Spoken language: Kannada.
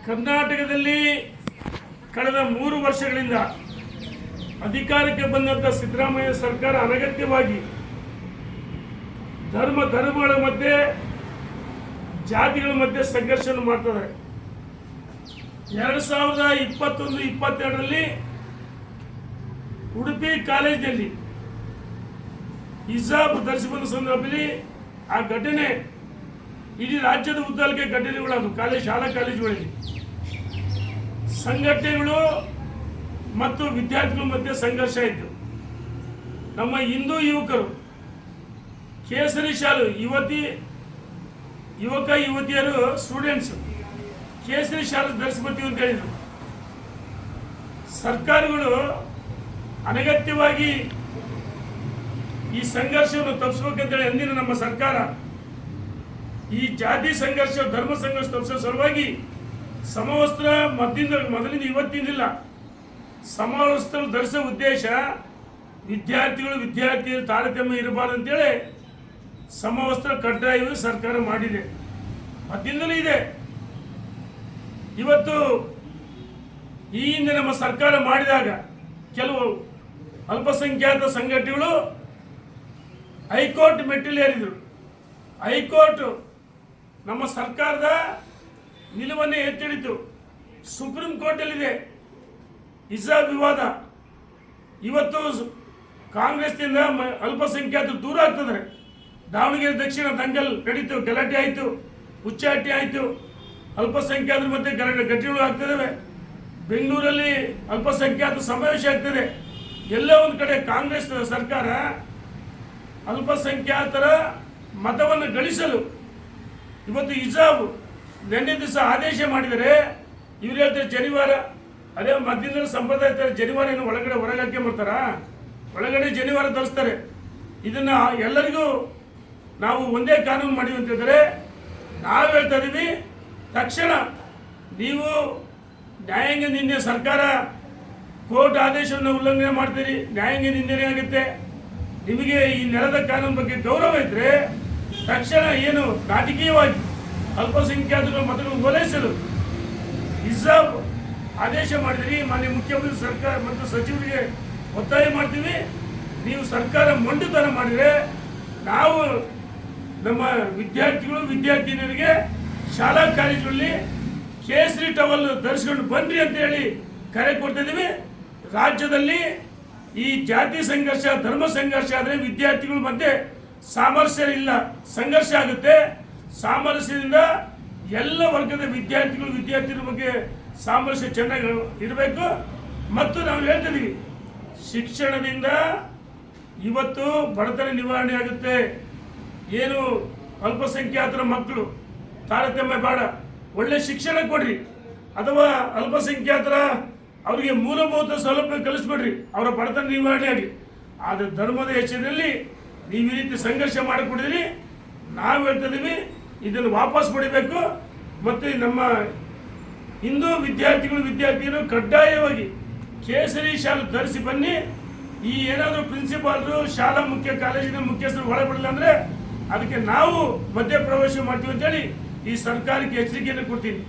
ಕರ್ನಾಟಕದಲ್ಲಿ ಕಳೆದ 3 ವರ್ಷಗಳಿಂದ ಅಧಿಕಾರಕ್ಕೆ ಬಂದಂಥ ಸಿದ್ದರಾಮಯ್ಯ ಸರ್ಕಾರ ಅನಗತ್ಯವಾಗಿ ಧರ್ಮಗಳ ಮಧ್ಯೆ ಜಾತಿಗಳ ಮಧ್ಯೆ ಸಂಘರ್ಷವನ್ನು ಮಾಡ್ತದೆ. 2021-22ರಲ್ಲಿ ಉಡುಪಿ ಕಾಲೇಜಿನಲ್ಲಿ ಹಿಜಾಬ್ ಧರಿಸಿ ಬಂದ ಸಂದರ್ಭದಲ್ಲಿ ಆ ಘಟನೆ ಇಡೀ ರಾಜ್ಯದ ಉದ್ದಕ್ಕೆ ಘಟನೆಗಳಾದವು. ಶಾಲಾ ಕಾಲೇಜುಗಳಲ್ಲಿ ಸಂಘಟನೆಗಳು ಮತ್ತು ವಿದ್ಯಾರ್ಥಿಗಳ ಮಧ್ಯೆ ಸಂಘರ್ಷ ಇತ್ತು. ನಮ್ಮ ಹಿಂದೂ ಯುವಕರು ಕೇಸರಿ ಶಾಲು ಯುವಕ ಯುವತಿಯರು ಸ್ಟೂಡೆಂಟ್ಸ್ ಕೇಸರಿ ಶಾಲು ಧರಿಸ್ಬರ್ತೀವಿ ಅಂತ ಹೇಳಿದರು. ಸರ್ಕಾರಗಳು ಅನಗತ್ಯವಾಗಿ ಈ ಸಂಘರ್ಷವನ್ನು ತಪ್ಪಿಸ್ಬೇಕಂತೇಳಿ ಅಂದಿನ ನಮ್ಮ ಸರ್ಕಾರ ಈ ಜಾತಿ ಸಂಘರ್ಷ ಧರ್ಮ ಸಂಘರ್ಷ ತಪ್ಪಿಸೋ ಸಲುವಾಗಿ ಸಮವಸ್ತ್ರ ಮೊದಲಿಂದ ಇವತ್ತಿನಿಲ್ಲ ಸಮವಸ್ತ್ರ ಧರಿಸೋ ಉದ್ದೇಶ ವಿದ್ಯಾರ್ಥಿಗಳು ತಾರತಮ್ಯ ಇರಬಾರ್ದು ಅಂತೇಳಿ ಸಮವಸ್ತ್ರ ಕಡ್ಡಾಯವಾಗಿ ಸರ್ಕಾರ ಮಾಡಿದೆ. ಮೊದಲಿಂದಲೂ ಇದೆ. ಇವತ್ತು ಈ ಹಿಂದೆ ನಮ್ಮ ಸರ್ಕಾರ ಮಾಡಿದಾಗ ಕೆಲವು ಅಲ್ಪಸಂಖ್ಯಾತ ಸಂಘಟನೆಗಳು ಹೈಕೋರ್ಟ್ ಮೆಟ್ಟಿಲೇರಿದರು. ಹೈಕೋರ್ಟ್ ನಮ್ಮ ಸರ್ಕಾರದ ನಿಲುವನ್ನೇ ಎತ್ತಿಡಿತು. ಸುಪ್ರೀಂ ಕೋರ್ಟಲ್ಲಿದೆ ಹಿಜಾಬ್ ವಿವಾದ. ಇವತ್ತು ಕಾಂಗ್ರೆಸ್ನಿಂದ ಅಲ್ಪಸಂಖ್ಯಾತರು ದೂರ ಆಗ್ತದೆ. ದಾವಣಗೆರೆ ದಕ್ಷಿಣ ದಂಗಲ್ ನಡೀತು, ಗಲಾಟೆ ಆಯಿತು, ಹುಚ್ಚಾಟಿ ಆಯಿತು, ಅಲ್ಪಸಂಖ್ಯಾತರ ಮಧ್ಯೆ ಘಟನೆಗಳು ಆಗ್ತಿದ್ದಾವೆ. ಬೆಂಗಳೂರಲ್ಲಿ ಅಲ್ಪಸಂಖ್ಯಾತ ಸಮಾವೇಶ ಆಗ್ತದೆ. ಎಲ್ಲ ಒಂದು ಕಡೆ ಕಾಂಗ್ರೆಸ್ ಸರ್ಕಾರ ಅಲ್ಪಸಂಖ್ಯಾತರ ಮತವನ್ನು ಗಳಿಸಲು ಇವತ್ತು ಹಿಜಾಬ್ ನಿನ್ನೆ ದಿವಸ ಆದೇಶ ಮಾಡಿದರೆ. ಇವ್ರು ಹೇಳ್ತಾರೆ ಜನಿವಾರ, ಅದೇ ಮಧ್ಯದ ಸಂಪ್ರದಾಯ ಜನಿವಾರ ಏನು ಒಳಗಡೆ ಹೊರಗೆ ಹಾಕ್ಕೊಂಬರ್ತಾರ, ಒಳಗಡೆ ಜನಿವಾರ ಧರಿಸ್ತಾರೆ. ಇದನ್ನು ಎಲ್ಲರಿಗೂ ನಾವು ಒಂದೇ ಕಾನೂನು ಮಾಡಿವಿ ಅಂತ ಹೇಳಿದರೆ ನಾವು ಹೇಳ್ತಾ ಇದ್ದೀವಿ, ತಕ್ಷಣ ನೀವು ನ್ಯಾಯಾಂಗ ನಿಂದೆ ಸರ್ಕಾರ ಕೋರ್ಟ್ ಆದೇಶವನ್ನು ಉಲ್ಲಂಘನೆ ಮಾಡ್ತೀರಿ, ನ್ಯಾಯಾಂಗ ನಿಂದನೆ ಆಗುತ್ತೆ. ನಿಮಗೆ ಈ ನೆಲದ ಕಾನೂನು ಬಗ್ಗೆ ಗೌರವ ಇದ್ದರೆ ತಕ್ಷಣ ಏನು ನಾಟಕೀಯವಾಗಿ ಅಲ್ಪಸಂಖ್ಯಾತರ ಮತಗಳನ್ನು ಓಲೈಸಲು ಹಿಜಾಬ್ ಆದೇಶ ಮಾಡಿದಿರಿ. ಮಾನ್ಯ ಮುಖ್ಯಮಂತ್ರಿ ಸರ್ಕಾರ ಮತ್ತು ಸಚಿವರಿಗೆ ಒತ್ತಾಯ ಮಾಡ್ತೀವಿ. ನೀವು ಸರ್ಕಾರ ಮೊಂಡುತನ ಮಾಡಿದರೆ ನಾವು ನಮ್ಮ ವಿದ್ಯಾರ್ಥಿನಿಯರಿಗೆ ಶಾಲಾ ಕಾಲೇಜುಗಳಲ್ಲಿ ಕೇಸರಿ ಟವಲ್ ಧರಿಸ್ಕೊಂಡು ಬನ್ನಿರಿ ಅಂತೇಳಿ ಕರೆ ಕೊಡ್ತಿದ್ದೀವಿ. ರಾಜ್ಯದಲ್ಲಿ ಈ ಜಾತಿ ಸಂಘರ್ಷ ಧರ್ಮ ಸಂಘರ್ಷ ಆದರೆ ವಿದ್ಯಾರ್ಥಿಗಳ ಮಧ್ಯೆ ಸಾಮರಸ್ಯ ಇಲ್ಲ, ಸಂಘರ್ಷ ಆಗುತ್ತೆ. ಸಾಮರಸ್ಯದಿಂದ ಎಲ್ಲ ವರ್ಗದ ವಿದ್ಯಾರ್ಥಿಗಳ ಬಗ್ಗೆ ಸಾಮರಸ್ಯ ಚೆನ್ನಾಗಿ ಇರಬೇಕು. ಮತ್ತು ನಾವು ಹೇಳ್ತಿದ್ದೀವಿ, ಶಿಕ್ಷಣದಿಂದ ಇವತ್ತು ಬಡತನ ನಿವಾರಣೆ ಆಗುತ್ತೆ. ಏನು ಅಲ್ಪಸಂಖ್ಯಾತರ ಮಕ್ಕಳು ತಾರತಮ್ಯ ಬೇಡ, ಒಳ್ಳೆ ಶಿಕ್ಷಣ ಕೊಡ್ರಿ. ಅಥವಾ ಅಲ್ಪಸಂಖ್ಯಾತರ ಅವರಿಗೆ ಮೂಲಭೂತ ಸೌಲಭ್ಯ ಕಲಿಸ್ಬಿಡ್ರಿ, ಅವರ ಬಡತನ ನಿವಾರಣೆ ಆಗಿ. ಆದರೆ ಧರ್ಮದ ಹೆಸರಿನಲ್ಲಿ ನೀವು ಈ ರೀತಿ ಸಂಘರ್ಷ ಮಾಡಿಕೊಡಿದ್ರಿ. ನಾವು ಹೇಳ್ತಿದ್ದೀವಿ, ಇದನ್ನು ವಾಪಸ್ ಪಡಿಬೇಕು. ಮತ್ತು ನಮ್ಮ ಹಿಂದೂ ವಿದ್ಯಾರ್ಥಿನಿಯರು ಕಡ್ಡಾಯವಾಗಿ ಕೇಸರಿ ಶಾಲು ಧರಿಸಿ ಬನ್ನಿ. ಈ ಏನಾದರೂ ಪ್ರಿನ್ಸಿಪಾಲ್ರು ಶಾಲಾ ಕಾಲೇಜಿನ ಮುಖ್ಯಸ್ಥರು ಒಳಪಡಲಿಲ್ಲ ಅಂದರೆ ಅದಕ್ಕೆ ನಾವು ಮಧ್ಯಪ್ರವೇಶ ಮಾಡ್ತೀವಿ ಅಂತೇಳಿ ಈ ಸರ್ಕಾರಕ್ಕೆ ಎಚ್ಚರಿಕೆಯನ್ನು ಕೊಡ್ತೀನಿ.